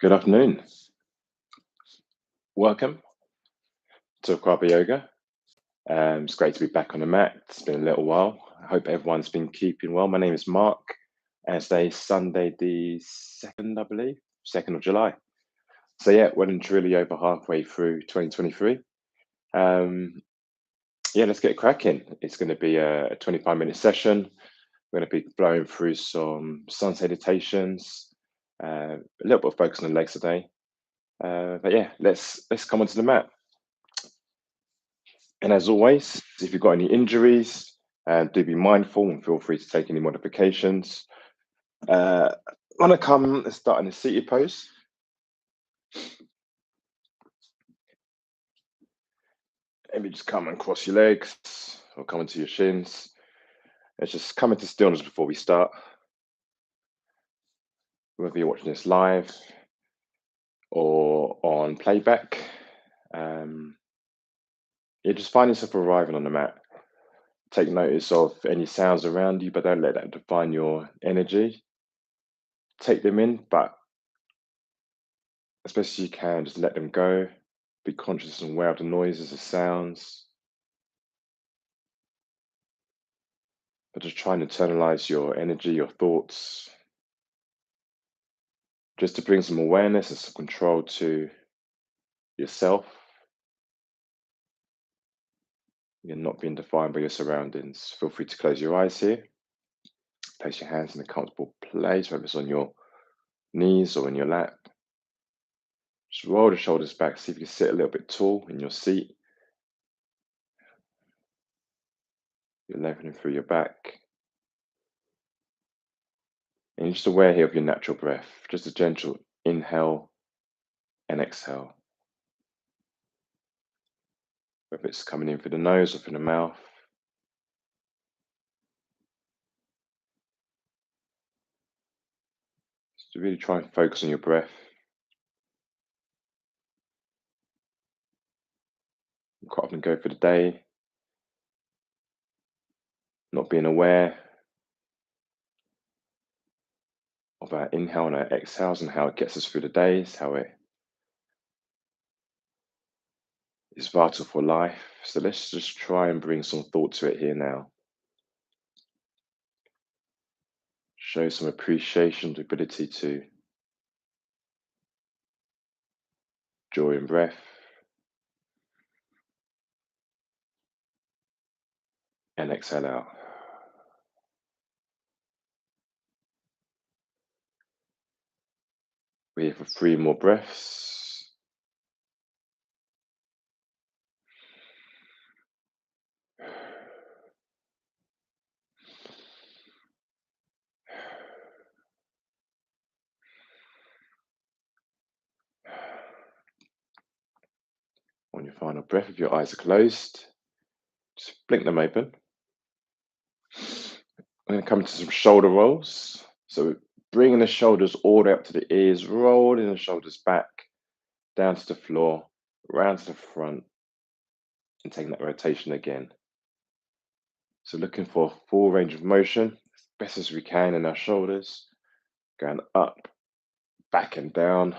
Good afternoon. Welcome to Akwaaba Yoga. It's great to be back on the mat. It's been a little while. I hope everyone's been keeping well. My name is Mark, and today's Sunday, the 2nd, I believe, 2nd of July. So, yeah, well and truly over halfway through 2023. Um, yeah, let's get cracking. It's going to be a 25-minute session. We're going to be blowing through some sun salutations, a little bit of focus on the legs today. But yeah, let's come onto the mat. And as always, if you've got any injuries, do be mindful and feel free to take any modifications. Want to come and start in a seated pose. Maybe just come and cross your legs or come into your shins. Let's just come into stillness before we start. Whether you're watching this live or on playback, you just find yourself arriving on the mat. Take notice of any sounds around you, but don't let that define your energy. Take them in, but as best as you can, just let them go. Be conscious and aware of the noises, the sounds, but just try and internalize your energy, your thoughts, just to bring some awareness and some control to yourself. You're not being defined by your surroundings. Feel free to close your eyes here. Place your hands in a comfortable place, whether it's on your knees or in your lap. Just roll the shoulders back. See if you can sit a little bit tall in your seat. You're lengthening through your back. And you're just aware here of your natural breath. Just a gentle inhale and exhale. Whether it's coming in through the nose or through the mouth. Just to really try and focus on your breath. You quite often go for the day, not being aware of our inhale and our exhales and how it gets us through the days, how it is vital for life. So let's just try and bring some thought to it here now. Show some appreciation, the ability to joy in breath. And exhale out. We're here for 3 more breaths. On your final breath, if your eyes are closed, just blink them open. We're going to come to some shoulder rolls. So bringing the shoulders all the way up to the ears, rolling the shoulders back, down to the floor, round to the front, and taking that rotation again. So looking for a full range of motion, as best as we can in our shoulders, going up, back and down.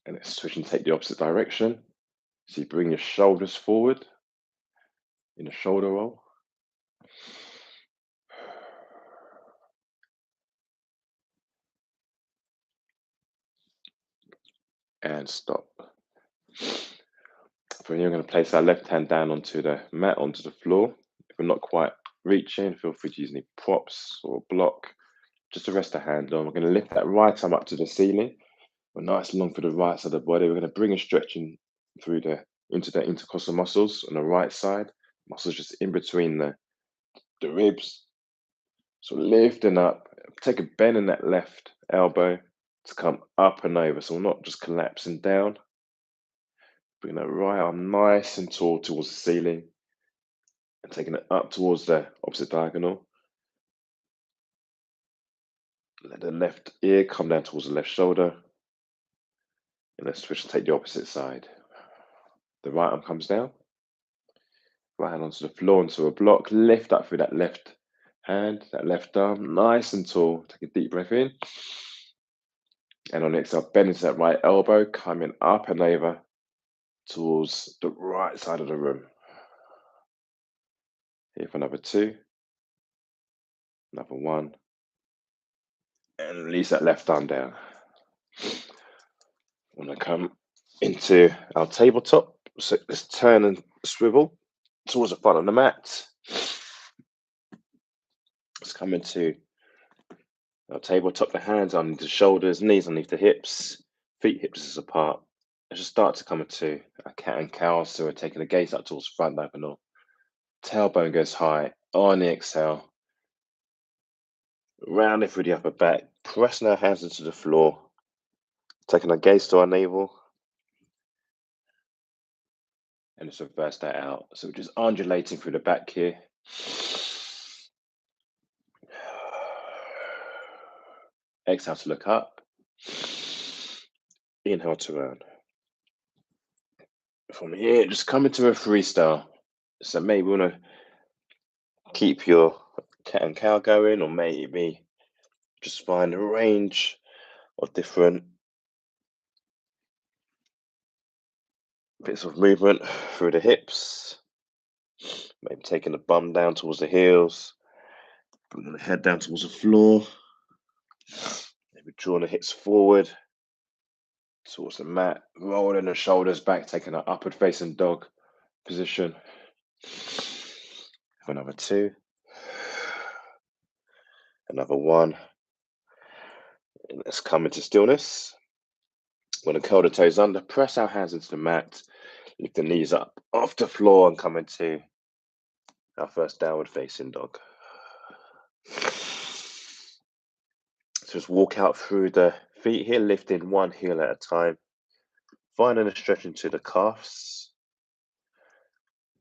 And let's switch and take the opposite direction. So you bring your shoulders forward in a shoulder roll. And stop. From here, we're going to place our left hand down onto the mat, onto the floor. If we're not quite reaching, feel free to use any props or block just to rest the hand on. We're going to lift that right arm up to the ceiling. We're nice and long for the right side of the body. We're going to bring a stretching through into the intercostal muscles on the right side. Muscles just in between the ribs. So lifting up, take a bend in that left elbow to come up and over. So we're not just collapsing down. Bring that right arm nice and tall towards the ceiling and taking it up towards the opposite diagonal. Let the left ear come down towards the left shoulder. And let's switch and take the opposite side. The right arm comes down. Right hand onto the floor, onto a block. Lift up through that left hand, that left arm, nice and tall. Take a deep breath in. And on the exhale, bend into that right elbow, coming up and over towards the right side of the room. Here for another 2, another 1. And release that left arm down. Want to come into our tabletop. So let's turn and swivel towards the front of the mat. Let's come into our tabletop, the hands underneath the shoulders, knees underneath the hips, feet hip distance apart. Let's just start to come into a cat and cow. So we're taking the gaze up towards the front diagonal. Tailbone goes high. On the exhale, rounding through the upper back, pressing our hands into the floor, taking our gaze to our navel, and just reverse that out. So we're just undulating through the back here. Exhale to look up. Inhale to round. From here, just come into a freestyle. So maybe you want to keep your cat and cow going, or maybe just find a range of different bits of movement through the hips. Maybe taking the bum down towards the heels, bringing the head down towards the floor. Maybe drawing the hips forward towards the mat, rolling the shoulders back, taking an upward facing dog position. For another 2, another 1. And let's come into stillness. We're going to curl the toes under, press our hands into the mat, lift the knees up off the floor, and come into our first downward facing dog. So just walk out through the feet here, lifting one heel at a time, finding a stretch into the calves.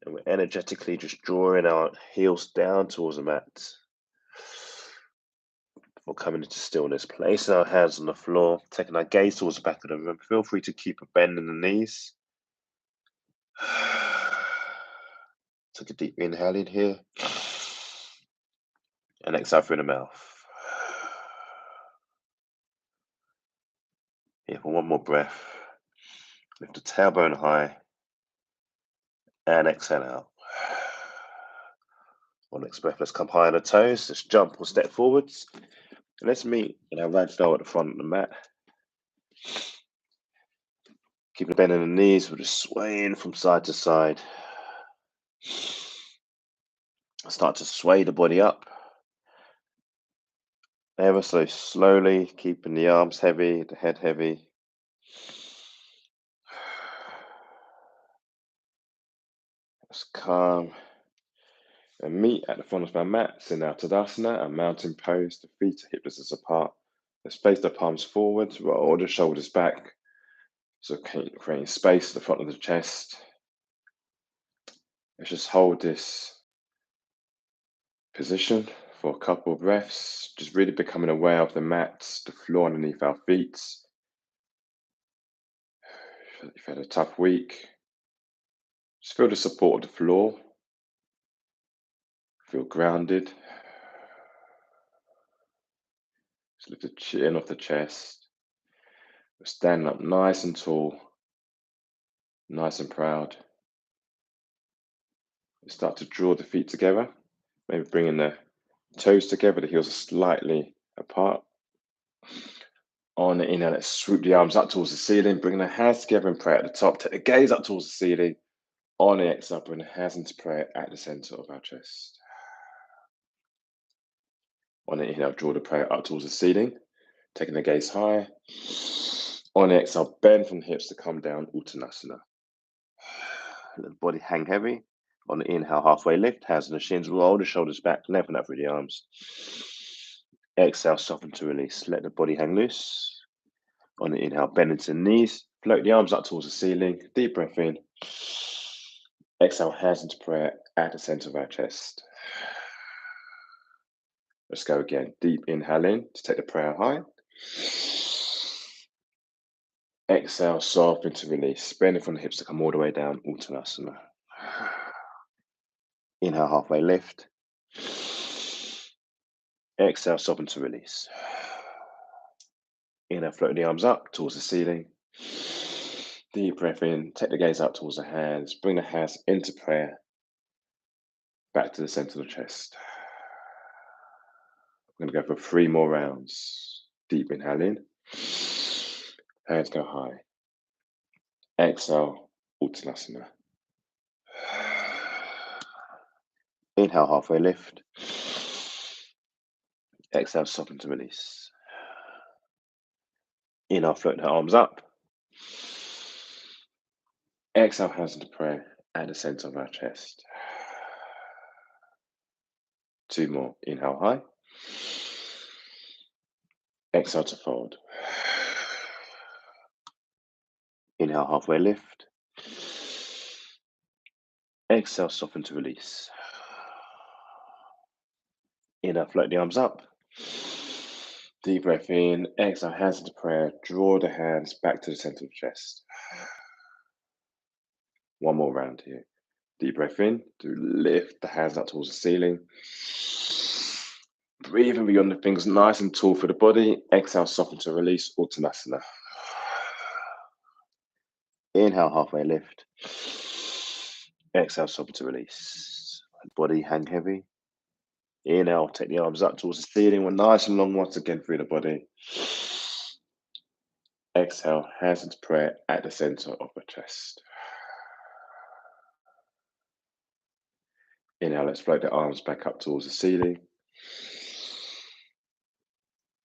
And we're energetically just drawing our heels down towards the mat. We're coming into stillness, placing our hands on the floor, taking our gaze towards the back of the room. Feel free to keep a bend in the knees. Take a deep inhale in here. And exhale through the mouth. Here for one more breath. Lift the tailbone high. And exhale out. On next breath, let's come high on the toes. Let's jump or step forwards. And let's meet in our ragdoll at the front of the mat. Keep the bend in the knees. We're just swaying from side to side. Start to sway the body up. Ever so slowly, keeping the arms heavy, the head heavy. Let's calm and meet at the front of our mats in our Tadasana, a mountain pose. The feet are hip distance apart. Let's face the palms forward, roll the shoulders back. So creating space at the front of the chest. Let's just hold this position for a couple of breaths, just really becoming aware of the mat, the floor underneath our feet. If you've had a tough week, just feel the support of the floor. Feel grounded. Just lift the chin off the chest. We're standing up nice and tall, nice and proud. Start to draw the feet together, maybe bringing the toes together, the heels are slightly apart. On the inhale, let's swoop the arms up towards the ceiling, bringing the hands together in prayer at the top. Take the gaze up towards the ceiling. On the exhale, bring the hands into prayer at the center of our chest. On the inhale, draw the prayer up towards the ceiling, taking the gaze high. On the exhale, bend from the hips to come down, Uttanasana. Let the body hang heavy. On the inhale, halfway lift, hands on the shins, roll the shoulders back, lengthen up through the arms. Exhale, soften to release. Let the body hang loose. On the inhale, bend into the knees, float the arms up towards the ceiling. Deep breath in. Exhale, hands into prayer at the center of our chest. Let's go again. Deep inhale in to take the prayer high. Exhale, soften to release. Bending from the hips to come all the way down, Uttanasana. Inhale, halfway lift. Exhale, soften to release. Inhale, float the arms up towards the ceiling. Deep breath in, take the gaze up towards the hands, bring the hands into prayer, back to the center of the chest. We're going to go for 3 more rounds. Deep inhale in, hands go high. Exhale, Uttanasana. Inhale, halfway lift. Exhale, soften to release. Inhale, float the arms up. Exhale, hands into prayer at the center of our chest. 2 more. Inhale high. Exhale to fold. Inhale, halfway lift. Exhale, soften to release. Inhale, float the arms up. Deep breath in. Exhale, hands into prayer. Draw the hands back to the center of the chest. 1 more round here. Deep breath in. To lift the hands up towards the ceiling. Breathing beyond the fingers, nice and tall for the body. Exhale, soften to release. Uttanasana. Inhale, halfway lift. Exhale, soften to release. Body hang heavy. Inhale, take the arms up towards the ceiling. We're nice and long once again through the body. Exhale, hands into prayer at the center of the chest. Inhale, let's float the arms back up towards the ceiling.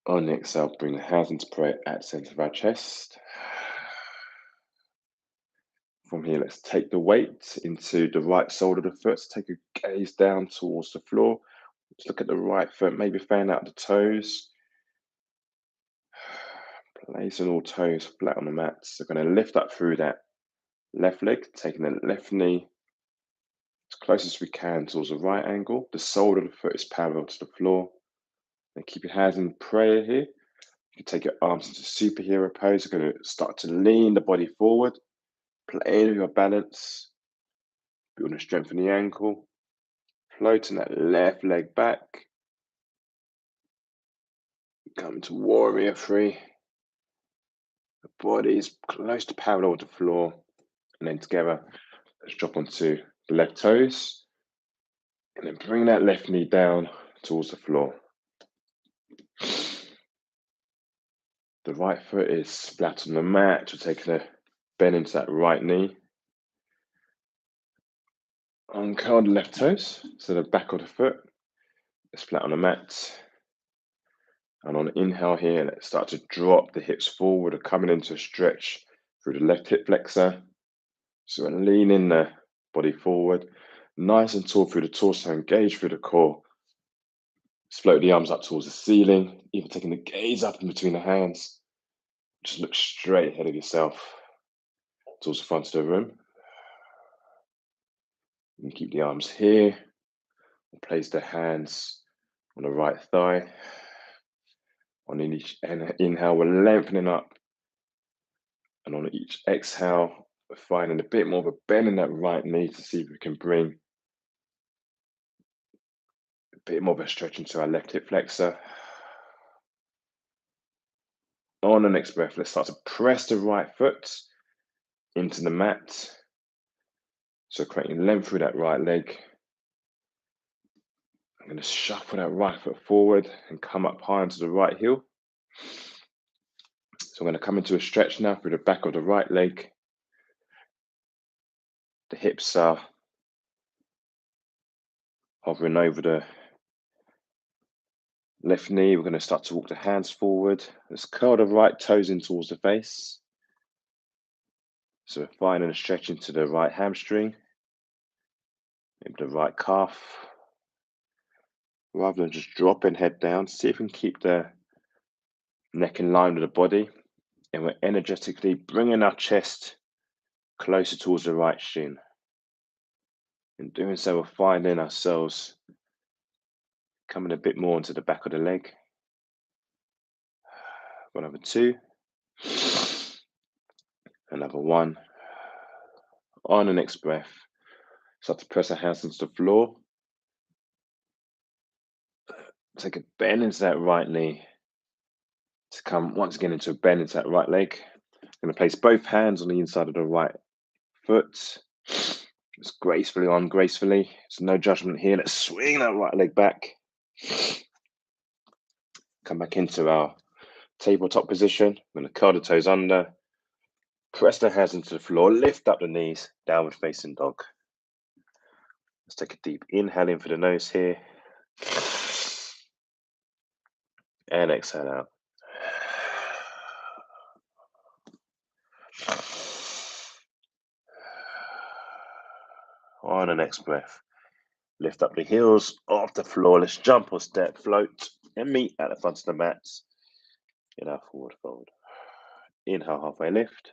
On the exhale, bring the hands into prayer at the center of our chest. From here, let's take the weight into the right sole of the foot. So take a gaze down towards the floor. Let's look at the right foot, maybe fan out the toes. Placing all toes flat on the mat. So we're going to lift up through that left leg, taking the left knee as close as we can towards the right angle. The sole of the foot is parallel to the floor. And keep your hands in prayer here. You can take your arms into superhero pose. You're going to start to lean the body forward, playing with your balance, building strength in the ankle, floating that left leg back. Come to warrior 3. The body is close to parallel to the floor. And then together, let's drop onto the left toes. And then bring that left knee down towards the floor. The right foot is flat on the mat. We're taking a bend into that right knee. Uncurl the left toes, so the back of the foot is flat on the mat. And on inhale here, let's start to drop the hips forward, or coming into a stretch through the left hip flexor. So we're leaning the body forward, nice and tall through the torso, engage through the core. Just float the arms up towards the ceiling, even taking the gaze up in between the hands. Just look straight ahead of yourself towards the front of the room. And keep the arms here. Place the hands on the right thigh. On each inhale, we're lengthening up. And on each exhale, we're finding a bit more of a bend in that right knee to see if we can bring a bit more of a stretch into our left hip flexor. On the next breath, let's start to press the right foot into the mat. So creating length through that right leg. I'm going to shuffle that right foot forward and come up high onto the right heel. So I'm going to come into a stretch now through the back of the right leg. The hips are hovering over the left knee. We're going to start to walk the hands forward. Let's curl the right toes in towards the face. So we're finding a stretch into the right hamstring, maybe the right calf. Rather than just dropping head down, see if we can keep the neck in line with the body. And we're energetically bringing our chest closer towards the right shin. In doing so, we're finding ourselves coming a bit more into the back of the leg. Another 2. Another 1. On the next breath, start to press our hands into the floor. Take a bend into that right knee to come once again into a bend into that right leg. I'm going to place both hands on the inside of the right foot. Just gracefully on, gracefully. There's no judgment here. Let's swing that right leg back. Come back into our tabletop position. I'm going to curl the toes under. Press the hands into the floor. Lift up the knees. Downward facing dog. Let's take a deep inhale in for the nose here. And exhale out. On the next breath, lift up the heels off the floor. Let's jump or step, float, and meet at the front of the mat in our forward fold. Inhale, halfway lift.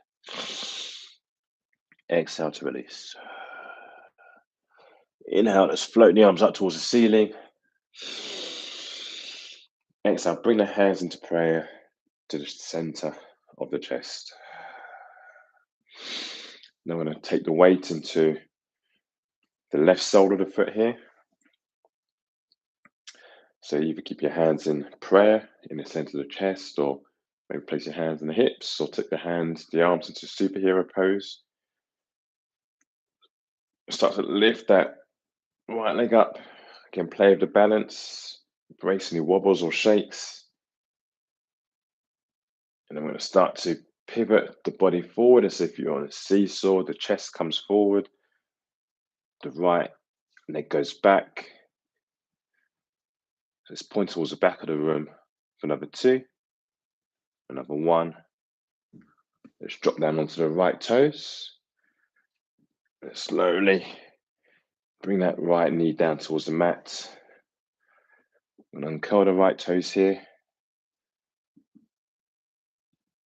Exhale to release. Inhale, let's float the arms up towards the ceiling. Exhale, bring the hands into prayer to the center of the chest. Now I'm going to take the weight into the left sole of the foot here. So either keep your hands in prayer in the center of the chest, or maybe place your hands in the hips, or take the arms into superhero pose. Start to lift that right leg up. Again, play with the balance, embrace any wobbles or shakes. And I'm going to start to pivot the body forward as if you're on a seesaw. The chest comes forward, the right leg goes back. Let's point towards the back of the room for another 2, another 1. Let's drop down onto the right toes. Let's slowly bring that right knee down towards the mat. And uncurl the right toes here.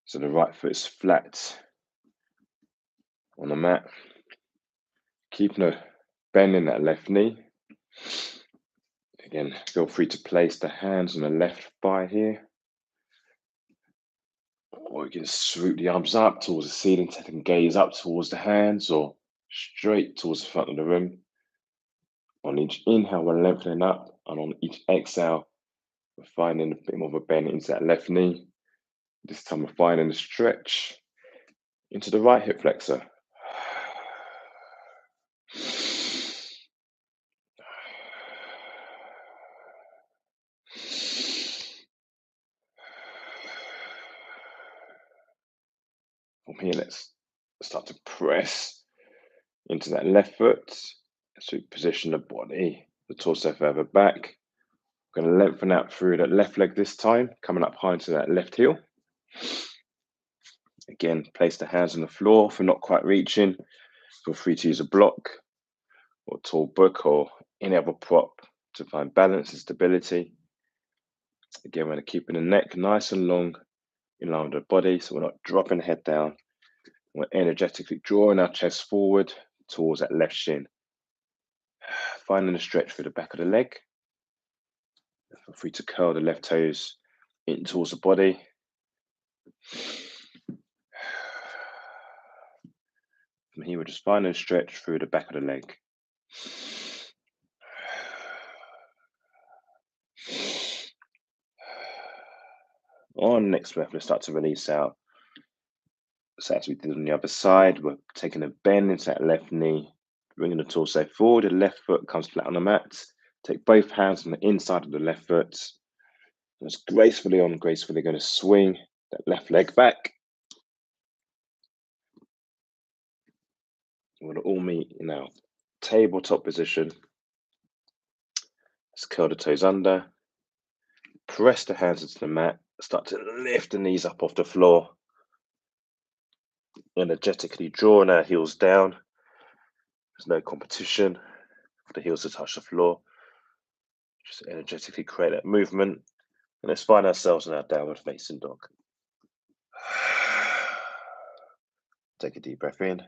So the right foot is flat on the mat. Keeping a bend in that left knee. Again, feel free to place the hands on the left thigh here. Or you can swoop the arms up towards the ceiling, taking gaze up towards the hands or straight towards the front of the room. On each inhale, we're lengthening up, and on each exhale, we're finding a bit more of a bend into that left knee. This time we're finding a stretch into the right hip flexor. From here, let's start to press into that left foot as we position the body, the torso further back. We're going to lengthen out through that left leg this time, coming up high into that left heel. Again, place the hands on the floor. If we're not quite reaching, feel free to use a block or a tall book or any other prop to find balance and stability. Again, we're keeping the neck nice and long in line with the body, so we're not dropping the head down. We're energetically drawing our chest forward towards that left shin. Finding a stretch through the back of the leg. Feel free to curl the left toes in towards the body. From here, we're just finding a stretch through the back of the leg. On next breath, let's start to release out. So as we did on the other side, we're taking a bend into that left knee, bringing the torso forward. The left foot comes flat on the mat. Take both hands on the inside of the left foot. Just gracefully going to swing that left leg back. We're going to all meet in our tabletop position. Let's curl the toes under. Press the hands into the mat. Start to lift the knees up off the floor. Energetically drawing our heels down. There's no competition for the heels to touch the floor. Just energetically create that movement. And let's find ourselves in our downward facing dog. Take a deep breath in.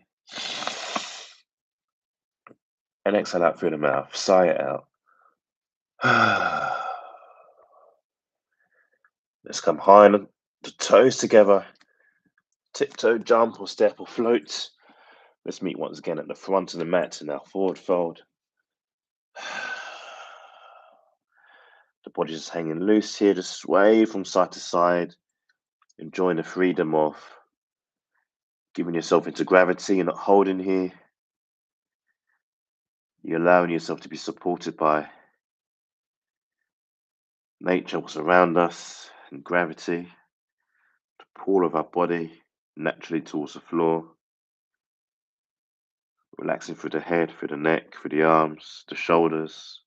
And exhale out through the mouth. Sigh it out. Let's come high on the toes together. Tiptoe, jump or step or float. Let's meet once again at the front of the mat in our forward fold. The body's just hanging loose here, just sway from side to side, enjoying the freedom of giving yourself into gravity. You're not holding here. You're allowing yourself to be supported by nature, what's around us, and gravity, the pull of our body naturally towards the floor, relaxing through the head, through the neck, through the arms, the shoulders.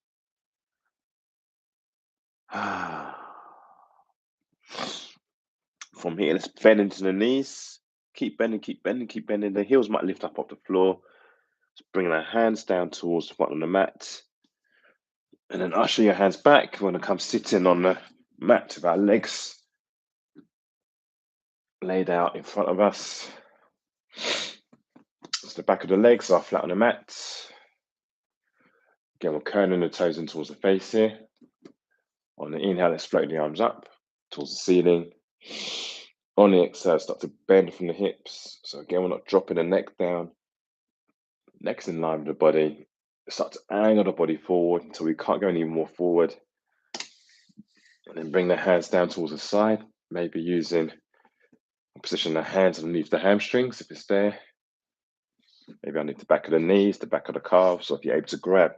From here, let's bend into the knees. Keep bending, keep bending, keep bending. The heels might lift up off the floor. Just bringing our hands down towards the bottom of the mat. And then usher your hands back. We're going to come sitting on the mat with our legs laid out in front of us. So the back of the legs are flat on the mat. Again, we're curling the toes in towards the face here. On the inhale, let's float the arms up towards the ceiling. On the exhale, start to bend from the hips. So again, we're not dropping the neck down. Neck's in line with the body. Start to angle the body forward until we can't go any more forward. And then bring the hands down towards the side, maybe using position the hands underneath the hamstrings if it's there. Maybe underneath the back of the knees, the back of the calves, so if you're able to grab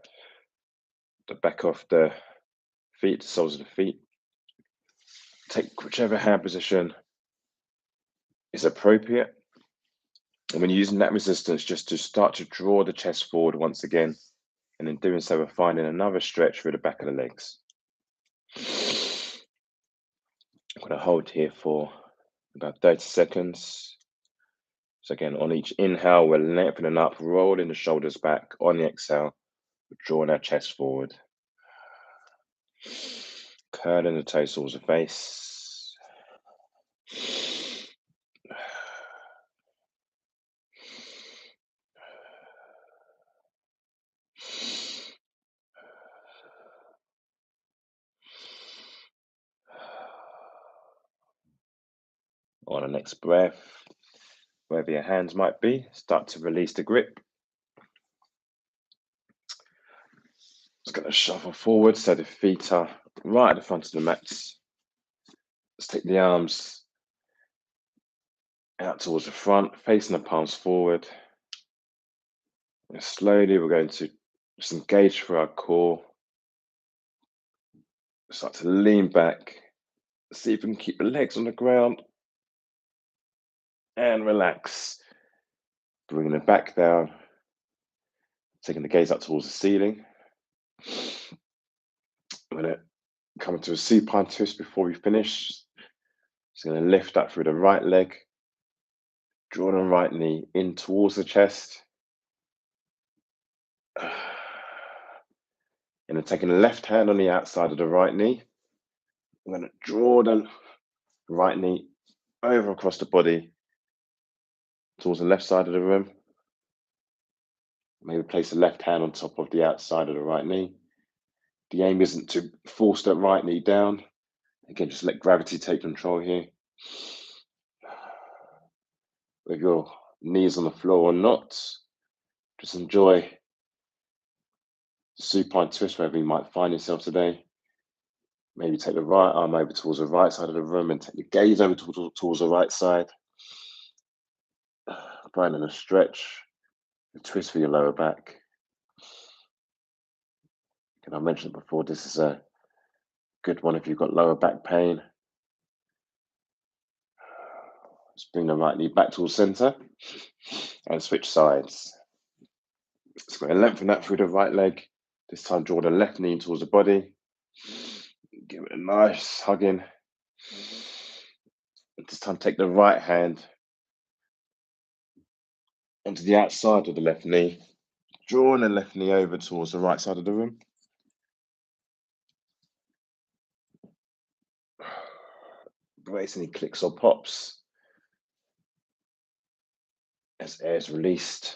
the back of the feet, the soles of the feet. Take whichever hand position is appropriate. And when you're using that resistance, just to start to draw the chest forward once again. And in doing so, we're finding another stretch through the back of the legs. I'm going to hold here for about 30 seconds. So again, on each inhale, we're lengthening up, rolling the shoulders back. On the exhale, we're drawing our chest forward. Curling the toes towards the face. On the next breath, wherever your hands might be, start to release the grip. Just going to shuffle forward so the feet are right at the front of the mat. Let's take the arms out towards the front, facing the palms forward. And slowly, we're going to just engage through our core. Start to lean back. See if we can keep the legs on the ground. And relax. Bringing the back down. Taking the gaze up towards the ceiling. I'm going to come into a supine twist before we finish. Just going to lift up through the right leg. Draw the right knee in towards the chest. And then taking the left hand on the outside of the right knee. I'm going to draw the right knee over across the body towards the left side of the room. Maybe place the left hand on top of the outside of the right knee. The aim isn't to force that right knee down. Again, just let gravity take control here. With your knees on the floor or not, just enjoy the supine twist wherever you might find yourself today. Maybe take the right arm over towards the right side of the room and take the gaze over towards the right side. Finding a stretch, a twist for your lower back. And I mentioned before, this is a good one if you've got lower back pain. Just bring the right knee back towards center and switch sides. So we're going to lengthen that through the right leg. This time, draw the left knee towards the body. Give it a nice hug in. And this time, take the right hand onto the outside of the left knee. Drawing the left knee over towards the right side of the room. Brace any clicks or pops. As air is released,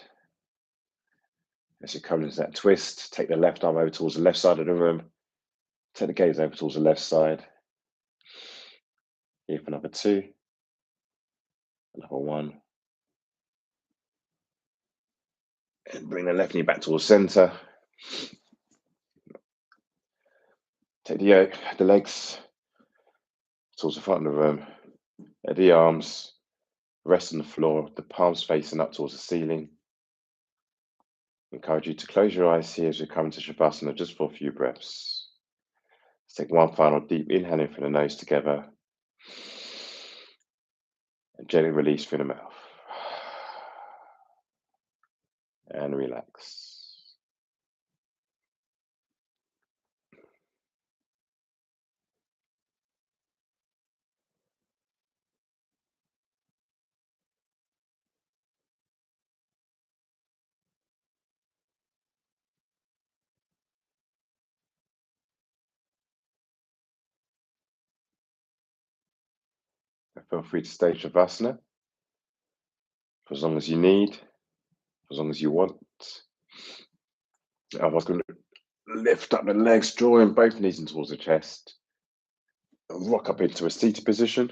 as you come into that twist, take the left arm over towards the left side of the room. Take the gaze over towards the left side. Here for another 2. Another 1. And bring the left knee back towards center. Take the legs towards the front of the room. The arms rest on the floor, the palms facing up towards the ceiling. Encourage you to close your eyes here as we come into Shavasana just for a few breaths. Let's take one final deep inhale in through the nose together and gently release through the mouth. And relax. Feel free to stay Shavasana for as long as you need, for as long as you want. I was going to lift up the legs, drawing both knees in towards the chest. Rock up into a seated position.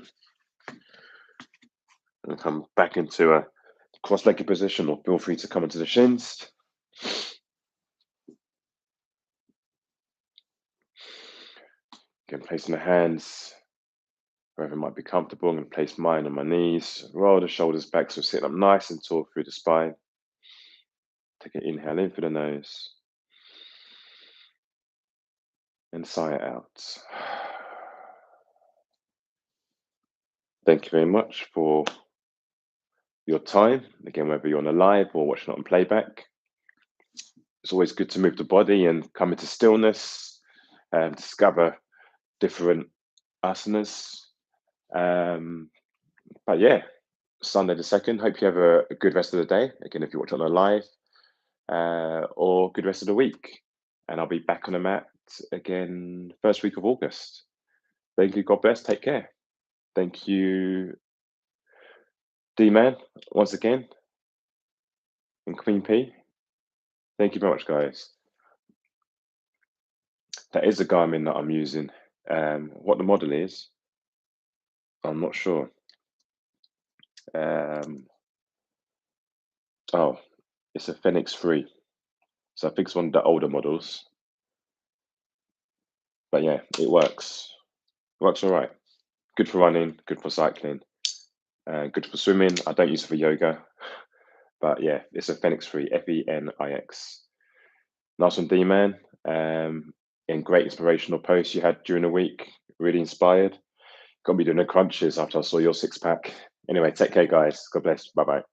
And come back into a cross-legged position, or feel free to come into the shins. Again, placing the hands wherever might be comfortable. I'm going to place mine on my knees. Roll the shoulders back so sitting up nice and tall through the spine. Take an inhale in through the nose. And sigh it out. Thank you very much for your time. Again, whether you're on a live or watching it on playback, it's always good to move the body and come into stillness and discover different asanas. But yeah, Sunday the 2nd. Hope you have a good rest of the day. Again, if you watch on a live, or good rest of the week. And I'll be back on the mat again first week of August. Thank you. God bless. Take care. Thank you, D-Man, once again, and Queen P. Thank you very much, guys. That is the Garmin that I'm using. What the model is, I'm not sure. Oh, it's a Fenix 3. So I think it's one of the older models. But yeah, it works. It works all right. Good for running, good for cycling, good for swimming. I don't use it for yoga. But yeah, it's a Fenix 3, F-E-N-I-X. Nice one, D-Man. And great inspirational posts you had during the week. Really inspired. Got me doing the crunches after I saw your 6-pack. Anyway, take care, guys. God bless. Bye-bye.